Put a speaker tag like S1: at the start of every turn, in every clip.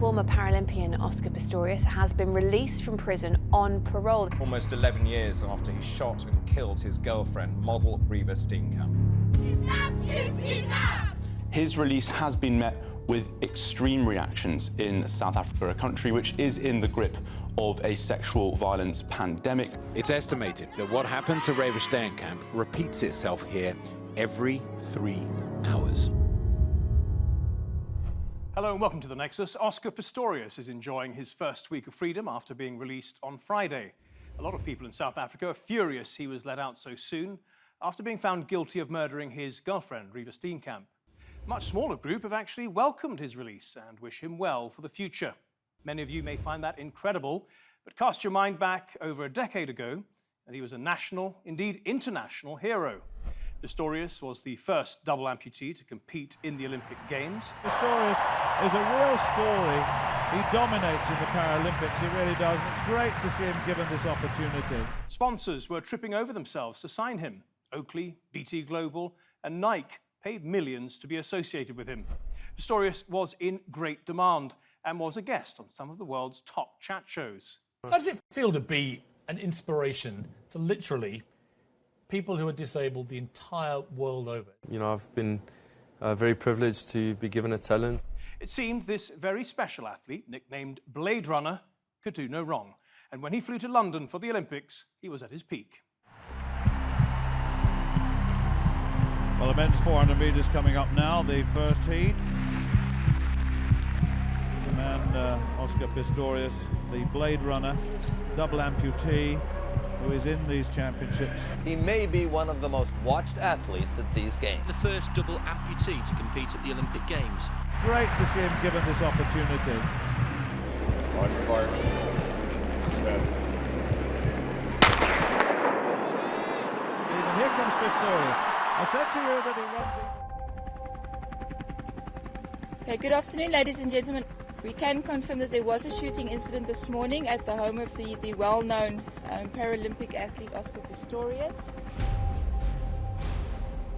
S1: Former Paralympian Oscar Pistorius has been released from prison on parole.
S2: Almost 11 years after he shot and killed his girlfriend, model Reeva Steenkamp.
S3: Enough is enough!
S4: His release has been met with extreme reactions in South Africa, a country which is in the grip of a sexual violence pandemic.
S5: It's estimated that what happened to Reeva Steenkamp repeats itself here every 3 hours.
S6: Hello and welcome to the Nexus. Oscar Pistorius is enjoying his first week of freedom after being released on Friday. A lot of people in South Africa are furious he was let out so soon after being found guilty of murdering his girlfriend, Reeva Steenkamp. A much smaller group have actually welcomed his release and wish him well for the future. Many of you may find that incredible, but cast your mind back over a decade ago and he was a national, indeed international hero. Pistorius was the first double amputee to compete in the Olympic Games.
S7: Pistorius is a real story. He dominates in the Paralympics, he really does, and it's great to see him given this opportunity.
S6: Sponsors were tripping over themselves to sign him. Oakley, BT Global and Nike paid millions to be associated with him. Pistorius was in great demand and was a guest on some of the world's top chat shows.
S8: How does it feel to be an inspiration to literally people who are disabled the entire world over?
S9: You know, I've been very privileged to be given a talent.
S6: It seemed this very special athlete, nicknamed Bladerunner, could do no wrong. And when he flew to London for the Olympics, he was at his peak.
S7: Well, the men's 400 metres coming up now, the first heat. The man, Oscar Pistorius, the Bladerunner, double amputee, who is in these championships.
S10: He may be one of the most watched athletes at these games.
S11: The first double amputee to compete at the Olympic Games.
S7: It's great to see him given this opportunity.
S12: Watch Clark.
S7: And here comes Pistorius. I said to you that he runs.
S13: Okay, good afternoon, ladies and gentlemen. We can confirm that there was a shooting incident this morning at the home of the well-known Paralympic athlete Oscar Pistorius.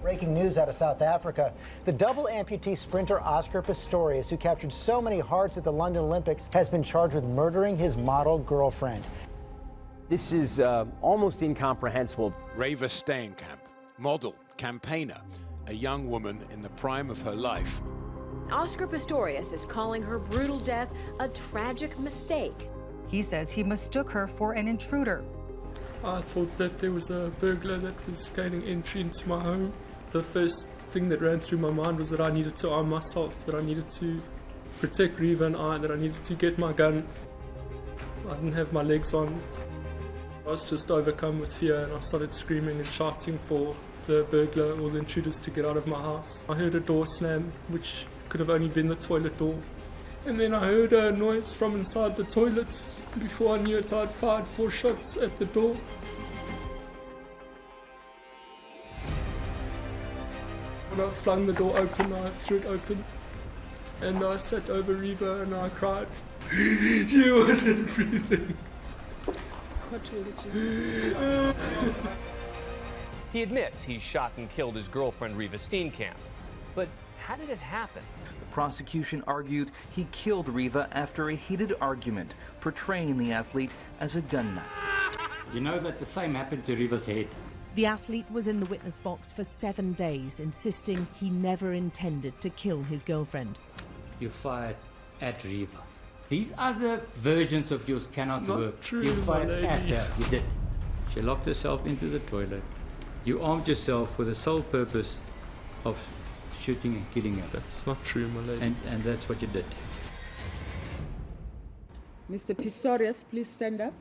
S14: Breaking news out of South Africa. The double amputee sprinter Oscar Pistorius, who captured so many hearts at the London Olympics, has been charged with murdering his model girlfriend.
S15: This is almost incomprehensible.
S5: Reeva Steenkamp, model, campaigner, a young woman in the prime of her life.
S16: Oscar Pistorius is calling her brutal death a tragic mistake.
S17: He says he mistook her for an intruder.
S18: I thought that there was a burglar that was gaining entry into my home. The first thing that ran through my mind was that I needed to arm myself, that I needed to protect Reeva and I, that I needed to get my gun. I didn't have my legs on. I was just overcome with fear and I started screaming and shouting for the burglar or the intruders to get out of my house. I heard a door slam, which could have only been the toilet door. And then I heard a noise from inside the toilet. Before I knew it, I'd fired 4 shots at the door. When I flung the door open, I threw it open. And I sat over Reeva and I cried. She wasn't breathing.
S19: He admits he shot and killed his girlfriend, Reeva Steenkamp. But how did it happen?
S20: The prosecution argued he killed Reeva after a heated argument, portraying the athlete as a gunman.
S3: You know that the same happened to Reeva's head.
S17: The athlete was in the witness box for 7 days, insisting he never intended to kill his girlfriend.
S3: You fired at Reeva. These other versions of yours cannot work.
S18: True,
S3: you fired at her. You did. She locked herself into the toilet. You armed yourself with the sole purpose of shooting and killing her.
S18: That's not true, my lady.
S3: And that's what you did.
S5: Mr. Pistorius, please stand up.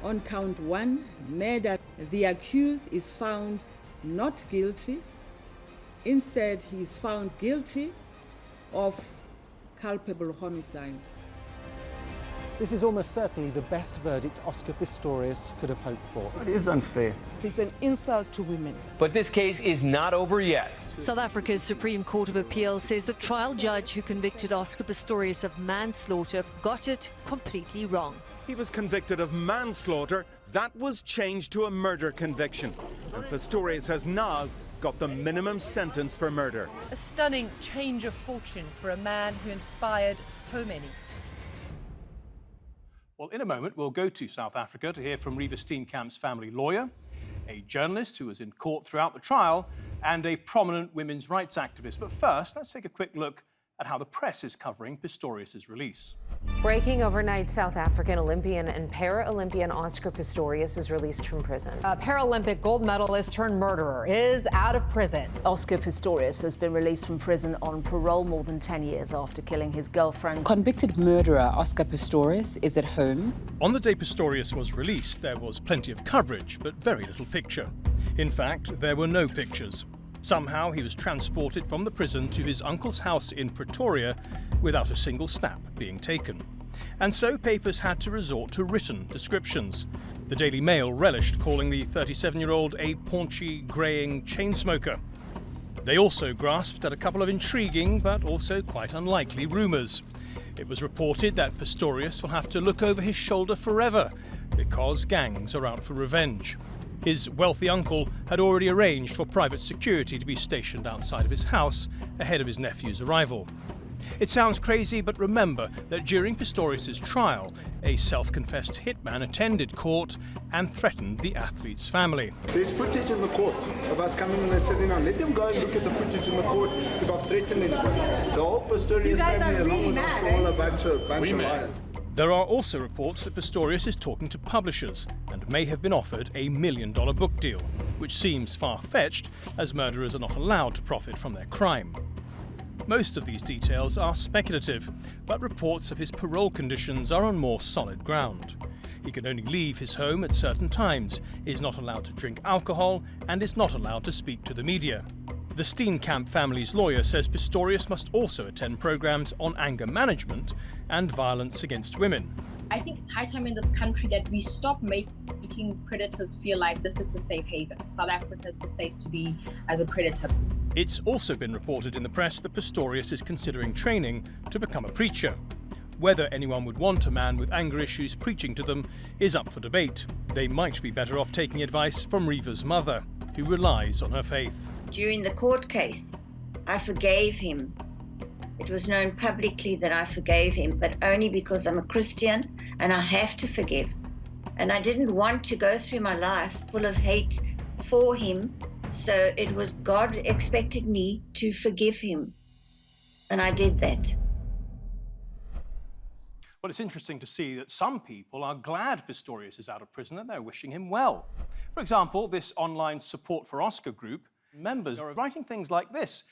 S5: On count 1, murder. The accused is found not guilty. Instead, he is found guilty of culpable homicide.
S10: This is almost certainly the best verdict Oscar Pistorius could have hoped for.
S15: It is unfair.
S5: It's an insult to women.
S19: But this case is not over yet.
S2: South Africa's Supreme Court of Appeal says the trial judge who convicted Oscar Pistorius of manslaughter got it completely wrong.
S16: He was convicted of manslaughter. That was changed to a murder conviction. And Pistorius has now
S21: got the minimum sentence for murder.
S22: A stunning change of fortune for a man who inspired so many.
S6: Well, in a moment, we'll go to South Africa to hear from Reeva Steenkamp's family lawyer, a journalist who was in court throughout the trial, and a prominent women's rights activist. But first, let's take a quick look at how the press is covering Pistorius' release.
S23: Breaking overnight, South African Olympian and Paralympian Oscar Pistorius is released from prison.
S24: A Paralympic gold medalist turned murderer is out of prison.
S25: Oscar Pistorius has been released from prison on parole more than 10 years after killing his girlfriend.
S26: Convicted murderer Oscar Pistorius is at home.
S6: On the day Pistorius was released, there was plenty of coverage, but very little picture. In fact, there were no pictures. Somehow he was transported from the prison to his uncle's house in Pretoria without a single snap being taken. And so papers had to resort to written descriptions. The Daily Mail relished calling the 37-year-old a paunchy, greying chain smoker. They also grasped at a couple of intriguing but also quite unlikely rumours. It was reported that Pistorius will have to look over his shoulder forever because gangs are out for revenge. His wealthy uncle had already arranged for private security to be stationed outside of his house ahead of his nephew's arrival. It sounds crazy, but remember that during Pistorius' trial, a self-confessed hitman attended court and threatened the athlete's family.
S27: There's footage in the court of us coming in and sitting down. Let them go and look at the footage in the court if I've threatened anybody. The whole Pistorius family, along with us, all a bunch of liars.
S6: There are also reports that Pistorius is talking to publishers and may have been offered a $1 million book deal, which seems far-fetched as murderers are not allowed to profit from their crime. Most of these details are speculative, but reports of his parole conditions are on more solid ground. He can only leave his home at certain times, is not allowed to drink alcohol, and is not allowed to speak to the media. The Steenkamp family's lawyer says Pistorius must also attend programs on anger management and violence against women.
S28: I think it's high time in this country that we stop making predators feel like this is the safe haven. South Africa is the place to be as a predator.
S6: It's also been reported in the press that Pistorius is considering training to become a preacher. Whether anyone would want a man with anger issues preaching to them is up for debate. They might be better off taking advice from Reeva's mother, who relies on her faith.
S29: During the court case, I forgave him. It was known publicly that I forgave him, but only because I'm a Christian and I have to forgive. And I didn't want to go through my life full of hate for him, so it was God expected me to forgive him. And I did that.
S6: Well, it's interesting to see that some people are glad Pistorius is out of prison and they're wishing him well. For example, this online Support for Oscar group members are writing things like this.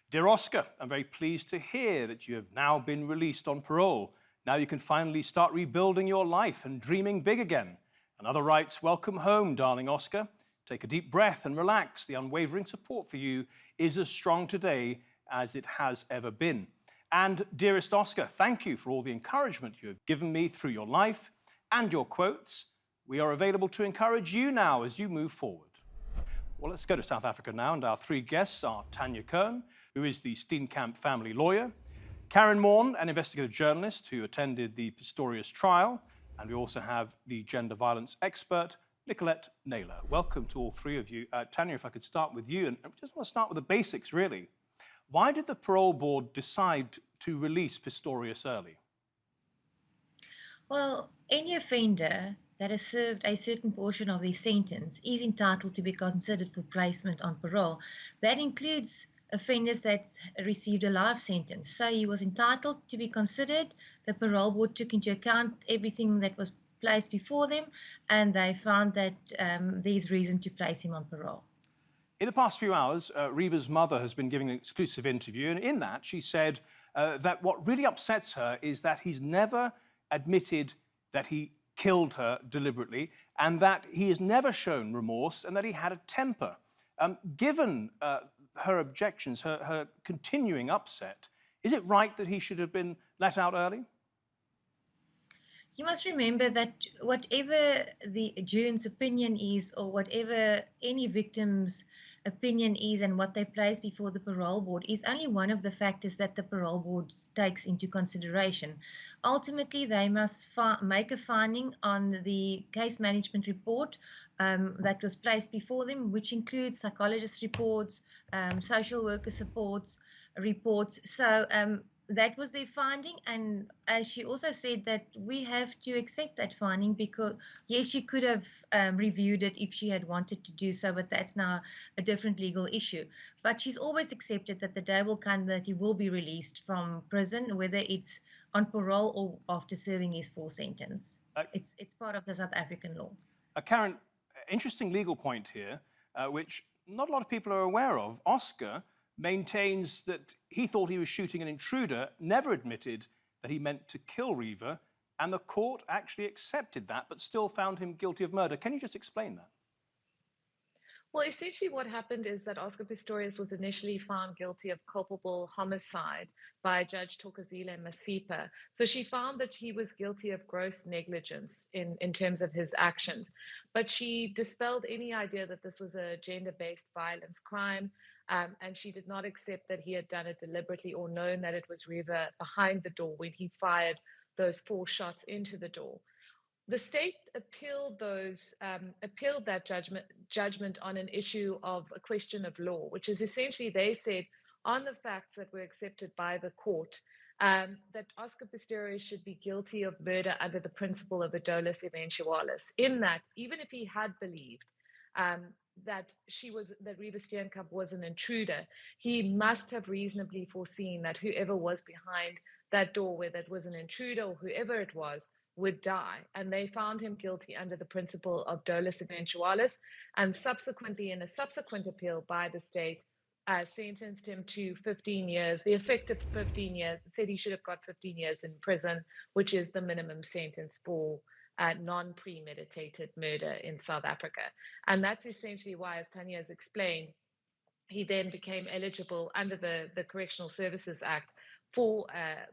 S6: Dear Oscar, I'm very pleased to hear that you have now been released on parole. Now you can finally start rebuilding your life and dreaming big again. Another writes, welcome home, darling Oscar. Take a deep breath and relax. The unwavering support for you is as strong today as it has ever been. And dearest Oscar, thank you for all the encouragement you have given me through your life and your quotes. We are available to encourage you now as you move forward. Well, let's go to South Africa now, and our three guests are Tania Koen, who is the Steenkamp family lawyer, Karyn Morn, an investigative journalist who attended the Pistorius trial, and we also have the gender violence expert, Nicolette Naylor. Welcome to all three of you. Tania, if I could start with you, and I just want to start with the basics, really. Why did the parole board decide to release Pistorius early?
S30: Well, any offender that has served a certain portion of their sentence is entitled to be considered for placement on parole. That includes offenders that received a life sentence. So he was entitled to be considered. The parole board took into account everything that was placed before them, and they found that there's reason to place him on parole.
S6: In the past few hours, Reeva's mother has been giving an exclusive interview, and in that she said that what really upsets her is that he's never admitted that he killed her deliberately, and that he has never shown remorse, and that he had a temper. Given her objections, her continuing upset, is it right that he should have been let out early?
S30: You must remember that whatever the jury's opinion is, or whatever any victim's opinion is and what they place before the parole board is only one of the factors that the parole board takes into consideration. Ultimately, they must make a finding on the case management report that was placed before them, which includes psychologist reports, social worker reports. So that was their finding, and as she also said, that we have to accept that finding because, yes, she could have reviewed it if she had wanted to do so, but that's now a different legal issue. But she's always accepted that the day will come that he will be released from prison, whether it's on parole or after serving his full sentence. It's part of the South African law.
S6: Karyn, interesting legal point here, which not a lot of people are aware of. Oscar maintains that he thought he was shooting an intruder, never admitted that he meant to kill Reeva, and the court actually accepted that, but still found him guilty of murder. Can you just explain that?
S22: Well, essentially what happened is that Oscar Pistorius was initially found guilty of culpable homicide by Judge Thokozile Masipa. So she found that he was guilty of gross negligence in terms of his actions. But she dispelled any idea that this was a gender-based violence crime, and she did not accept that he had done it deliberately or known that it was Reeva behind the door when he fired those 4 shots into the door. The state appealed that judgment on an issue of a question of law, which is essentially they said on the facts that were accepted by the court that Oscar Pistorius should be guilty of murder under the principle of dolus eventualis. In that, even if he had believed that Reeva Steenkamp was an intruder, he must have reasonably foreseen that whoever was behind that door, whether it was an intruder or whoever it was, would die. And they found him guilty under the principle of dolus eventualis, and subsequently, in a subsequent appeal by the state, sentenced him to 15 years, the effective 15 years, said he should have got 15 years in prison, which is the minimum sentence for non-premeditated murder in South Africa. And that's essentially why, as Tanya has explained, he then became eligible under the Correctional Services Act for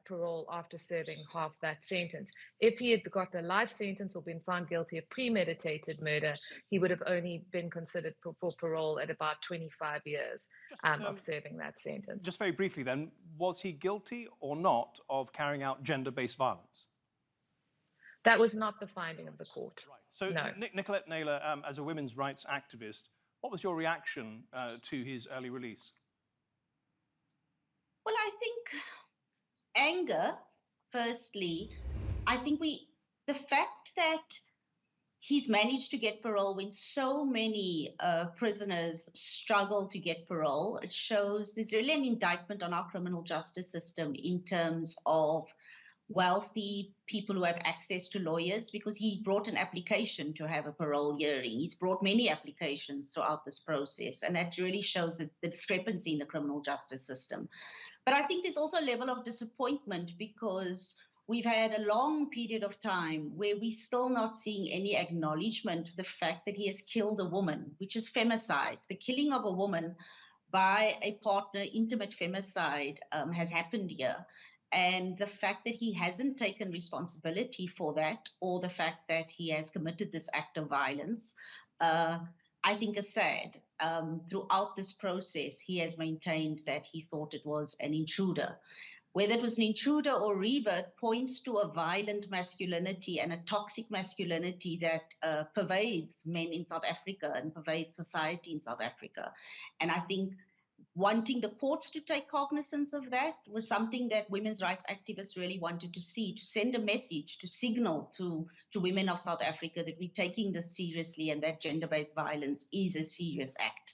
S22: parole after serving half that sentence. If he had got a life sentence or been found guilty of premeditated murder, he would have only been considered for parole at about 25 years of serving that sentence.
S6: Just very briefly then, was he guilty or not of carrying out gender-based violence?
S22: That was not the finding of the court.
S6: Right. So,
S22: no.
S6: Nicolette Naylor, as a women's rights activist, what was your reaction to his early release?
S1: Well, I think anger, firstly. I think the fact that he's managed to get parole when so many prisoners struggle to get parole, it shows there's really an indictment on our criminal justice system in terms of wealthy people who have access to lawyers, because he brought an application to have a parole hearing. He's brought many applications throughout this process, and that really shows the discrepancy in the criminal justice system. But I think there's also a level of disappointment because we've had a long period of time where we're still not seeing any acknowledgement of the fact that he has killed a woman, which is femicide. The killing of a woman by a partner, intimate femicide, has happened here. And the fact that he hasn't taken responsibility for that, or the fact that he has committed this act of violence, I think is sad. Throughout this process, he has maintained that he thought it was an intruder. Whether it was an intruder or Reeva, it points to a violent masculinity and a toxic masculinity that pervades men in South Africa and pervades society in South Africa. And I think wanting the courts to take cognizance of that was something that women's rights activists really wanted to see, to send a message, to signal to women of South Africa that we're taking this seriously and that gender-based violence is a serious act.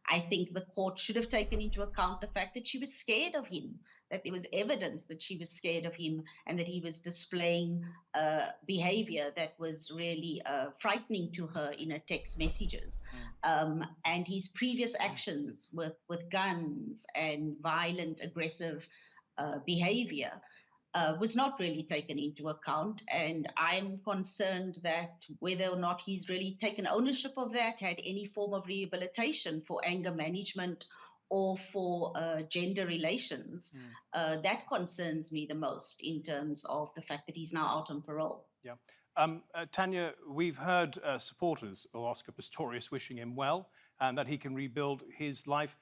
S1: I think the court should have taken into account the fact that she was scared of him, that there was evidence that she was scared of him and that he was displaying behavior that was really frightening to her in her text messages. And his previous actions with guns and violent, aggressive behavior was not really taken into account. And I'm concerned that whether or not he's really taken ownership of that, had any form of rehabilitation for anger management or for gender relations, that concerns me the most in terms of the fact that he's now out on parole.
S6: Yeah. Tanya, we've heard supporters of Oscar Pistorius wishing him well and that he can rebuild his life.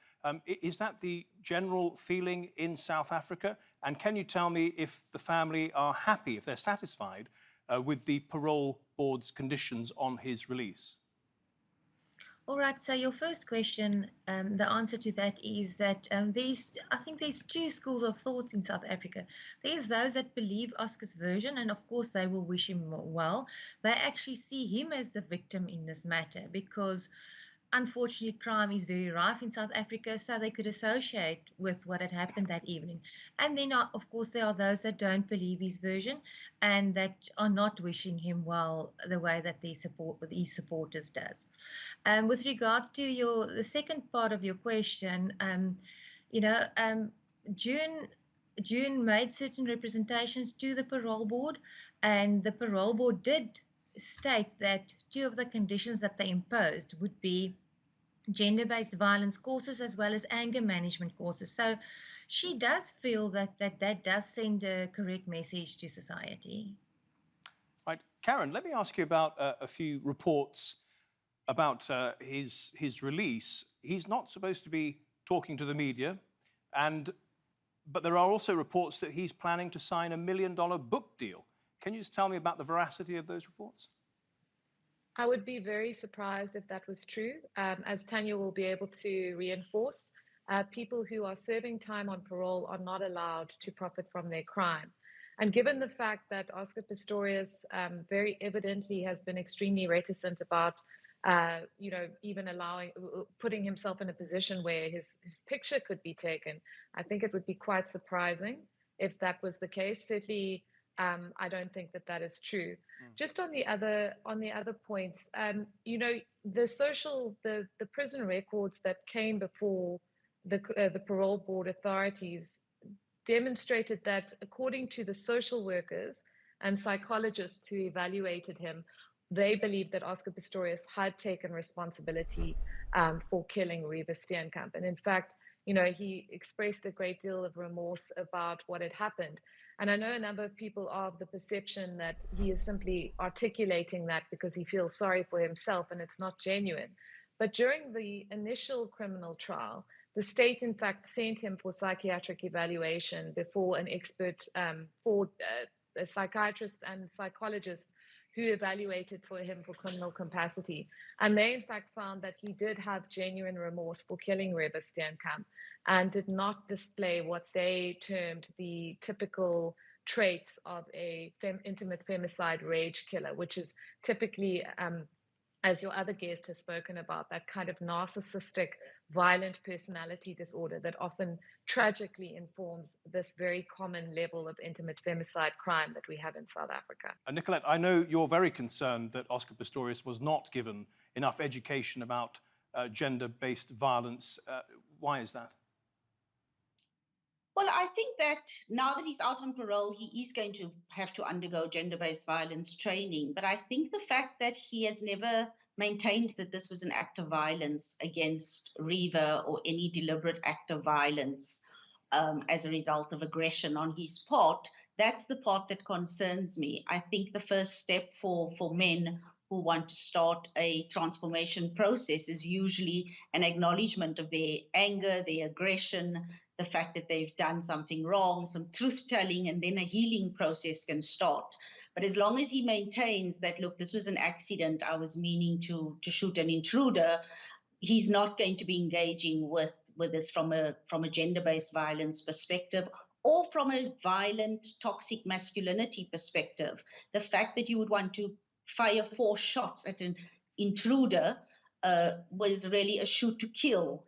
S6: Is that the general feeling in South Africa? And can you tell me if the family are happy, if they're satisfied with the parole board's conditions on his release?
S30: All right, so your first question, the answer to that is that I think there's two schools of thought in South Africa. There's those that believe Oscar's version, and of course they will wish him well. They actually see him as the victim in this matter because unfortunately, crime is very rife in South Africa, so they could associate with what had happened that evening. And then, of course, there are those that don't believe his version and that are not wishing him well the way that his supporters does. With regards to the second part of your question, June made certain representations to the parole board, and the parole board did state that two of the conditions that they imposed would be gender-based violence courses as well as anger management courses. So she does feel that does send a correct message to society.
S6: Right. Karyn, let me ask you about a few reports about his release. He's not supposed to be talking to the media, but there are also reports that he's planning to sign $1 million book deal. Can you just tell me about the veracity of those reports?
S22: I would be very surprised if that was true. As Tanya will be able to reinforce, people who are serving time on parole are not allowed to profit from their crime. And given the fact that Oscar Pistorius very evidently has been extremely reticent about, even putting himself in a position where his picture could be taken, I think it would be quite surprising if that was the case. Certainly, I don't think that is true. Just on the other points, the prison records that came before the parole board authorities demonstrated that according to the social workers and psychologists who evaluated him, they believed that Oscar Pistorius had taken responsibility for killing Reeva Steenkamp. And in fact, he expressed a great deal of remorse about what had happened. And I know a number of people are of the perception that he is simply articulating that because he feels sorry for himself and it's not genuine. But during the initial criminal trial, the state, in fact, sent him for psychiatric evaluation before an expert, a psychiatrist and psychologist who evaluated for him for criminal capacity. And they, in fact, found that he did have genuine remorse for killing Reeva Steenkamp and did not display what they termed the typical traits of a intimate femicide rage killer, which is typically, as your other guest has spoken about, that kind of narcissistic, violent personality disorder that often tragically informs this very common level of intimate femicide crime that we have in South Africa.
S6: Nicolette, I know you're very concerned that Oscar Pistorius was not given enough education about gender-based violence. Why is that?
S1: Well, I think that now that he's out on parole, he is going to have to undergo gender-based violence training. But I think the fact that he has never maintained that this was an act of violence against Reeva or any deliberate act of violence as a result of aggression on his part, that's the part that concerns me. I think the first step for men who want to start a transformation process is usually an acknowledgement of their anger, their aggression, the fact that they've done something wrong, some truth-telling, and then a healing process can start. But as long as he maintains that, look, this was an accident, I was meaning to shoot an intruder, he's not going to be engaging with this from a gender-based violence perspective or from a violent, toxic masculinity perspective. The fact that you would want to fire 4 shots at an intruder was really a shoot to kill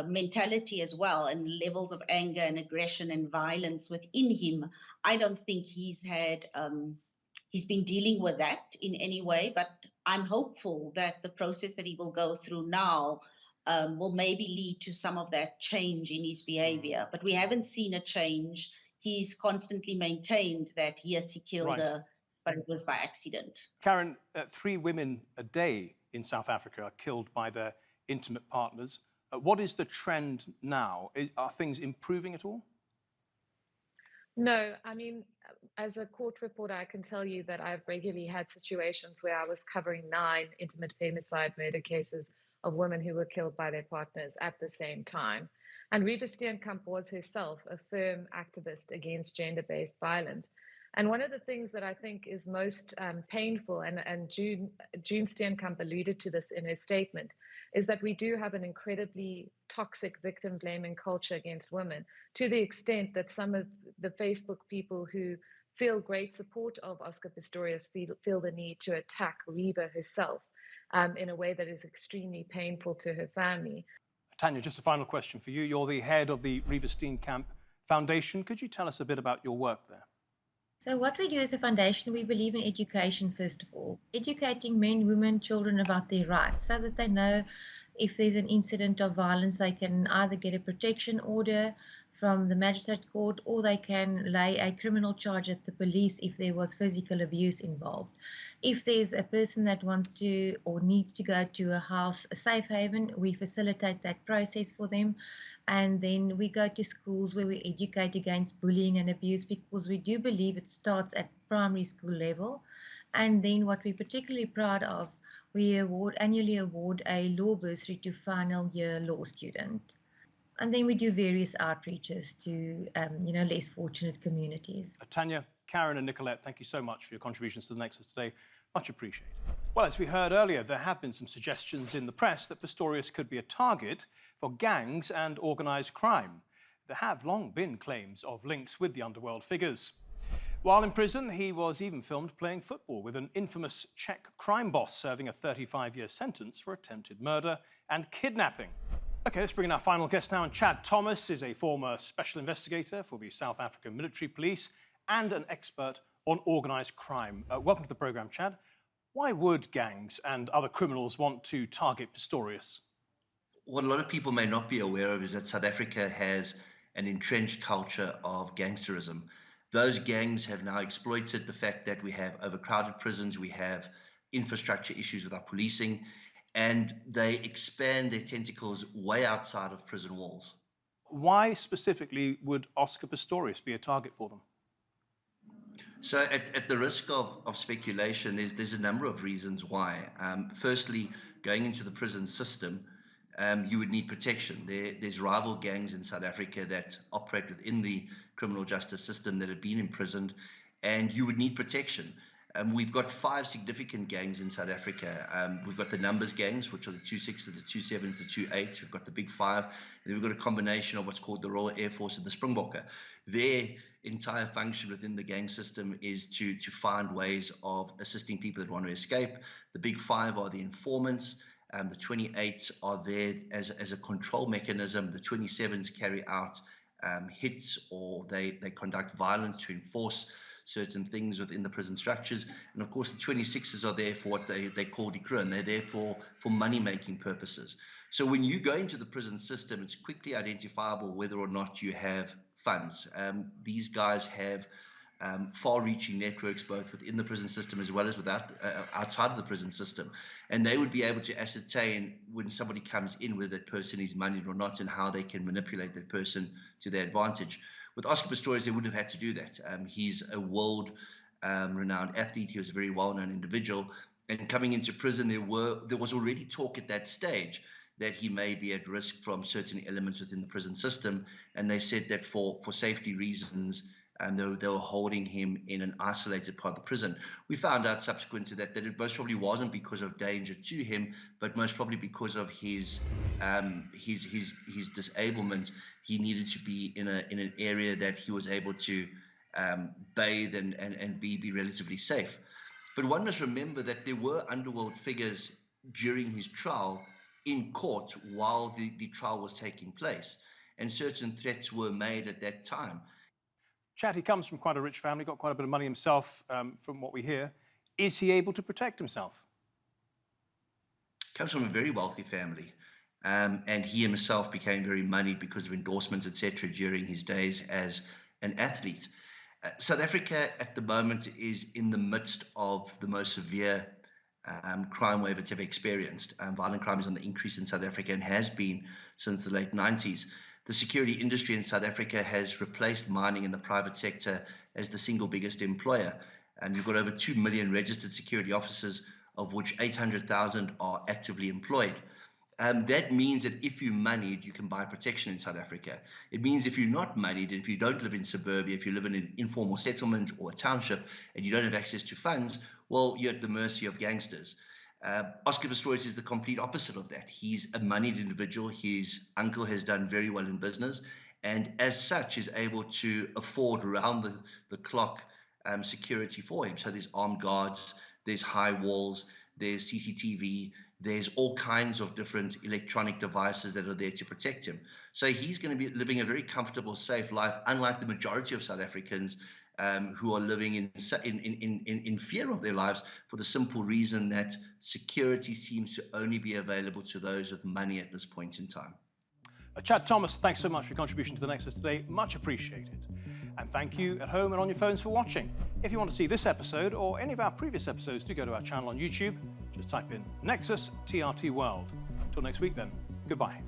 S1: mentality as well, and levels of anger and aggression and violence within him. I don't think he's been dealing with that in any way, but I'm hopeful that the process that he will go through now will maybe lead to some of that change in his behavior. But we haven't seen a change. He's constantly maintained that yes, he killed her, but it was by accident.
S6: Karyn, 3 women a day in South Africa are killed by their intimate partners. What is the trend now? Are things improving at all?
S22: No, I mean, as a court reporter, I can tell you that I've regularly had situations where I was covering 9 intimate femicide murder cases of women who were killed by their partners at the same time. And Reeva Steenkamp was herself a firm activist against gender-based violence. And one of the things that I think is most painful, and June Steenkamp alluded to this in her statement, is that we do have an incredibly toxic victim-blaming culture against women, to the extent that some of the Facebook people who feel great support of Oscar Pistorius feel the need to attack Reeva herself in a way that is extremely painful to her family.
S6: Tanya, just a final question for you. You're the head of the Reeva Steenkamp Foundation. Could you tell us a bit about your work there?
S30: So what we do as a foundation, we believe in education, first of all. Educating men, women, children about their rights so that they know if there's an incident of violence, they can either get a protection order from the magistrate court, or they can lay a criminal charge at the police if there was physical abuse involved. If there's a person that wants to or needs to go to a house, a safe haven, we facilitate that process for them. And then we go to schools where we educate against bullying and abuse, because we do believe it starts at primary school level. And then what we're particularly proud of, we annually award a law bursary to final year law student. And then we do various outreaches to, less fortunate communities.
S6: Tanya, Karyn and Nicolette, thank you so much for your contributions to the Nexus today. Much appreciated. Well, as we heard earlier, there have been some suggestions in the press that Pistorius could be a target for gangs and organised crime. There have long been claims of links with the underworld figures. While in prison, he was even filmed playing football with an infamous Czech crime boss serving a 35-year sentence for attempted murder and kidnapping. OK, let's bring in our final guest now. And Chad Thomas is a former special investigator for the South African military police and an expert on organised crime. Welcome to the programme, Chad. Why would gangs and other criminals want to target Pistorius?
S4: What a lot of people may not be aware of is that South Africa has an entrenched culture of gangsterism. Those gangs have now exploited the fact that we have overcrowded prisons, we have infrastructure issues with our policing, and they expand their tentacles way outside of prison walls.
S6: Why specifically would Oscar Pistorius be a target for them?
S4: So at the risk of speculation, there's a number of reasons why. Firstly, going into the prison system, you would need protection. There's rival gangs in South Africa that operate within the criminal justice system that have been imprisoned, and you would need protection. We've got 5 significant gangs in South Africa. We've got the numbers gangs, which are the 2/6s, the 2/7s, the 2/8s. We've got the big 5. And then we've got a combination of what's called the Royal Air Force and the Springbokke. Their entire function within the gang system is to find ways of assisting people that want to escape. The big 5 are the informants. The 28s are there as a control mechanism. The 27s carry out hits, or they conduct violence to enforce certain things within the prison structures. And of course, the 26s are there for what they call decree, and they're there for money-making purposes. So when you go into the prison system, it's quickly identifiable whether or not you have funds. These guys have far-reaching networks, both within the prison system as well as outside of the prison system. And they would be able to ascertain when somebody comes in whether that person is moneyed or not, and how they can manipulate that person to their advantage. With Oscar Pistorius, they wouldn't have had to do that. He's a world-renowned athlete. He was a very well-known individual. And coming into prison, there was already talk at that stage that he may be at risk from certain elements within the prison system. And they said that for safety reasons, they were holding him in an isolated part of the prison. We found out subsequent to that it most probably wasn't because of danger to him, but most probably because of his disablement. He needed to be in an area that he was able to bathe and be relatively safe. But one must remember that there were underworld figures during his trial in court while the trial was taking place, and certain threats were made at that time.
S6: Chad, he comes from quite a rich family, got quite a bit of money himself, from what we hear. Is he able to protect himself?
S4: Comes from a very wealthy family, and he himself became very moneyed because of endorsements, etc., during his days as an athlete. South Africa at the moment is in the midst of the most severe crime wave it's ever experienced. Violent crime is on the increase in South Africa and has been since the late 90s. The security industry in South Africa has replaced mining in the private sector as the single biggest employer. You've got over 2 million registered security officers, of which 800,000 are actively employed. That means that if you're moneyed, you can buy protection in South Africa. It means if you're not moneyed, if you don't live in suburbia, if you live in an informal settlement or a township and you don't have access to funds, well, you're at the mercy of gangsters. Oscar Pistorius is the complete opposite of that. He's a moneyed individual. His uncle has done very well in business, and as such is able to afford round the clock security for him. So there's armed guards, there's high walls, there's CCTV, there's all kinds of different electronic devices that are there to protect him. So he's going to be living a very comfortable, safe life, unlike the majority of South Africans who are living in fear of their lives, for the simple reason that security seems to only be available to those with money at this point in time.
S6: Chad Thomas, thanks so much for your contribution to the Nexus today. Much appreciated. And thank you at home and on your phones for watching. If you want to see this episode or any of our previous episodes, do go to our channel on YouTube. Just type in Nexus TRT World. Till next week then, goodbye.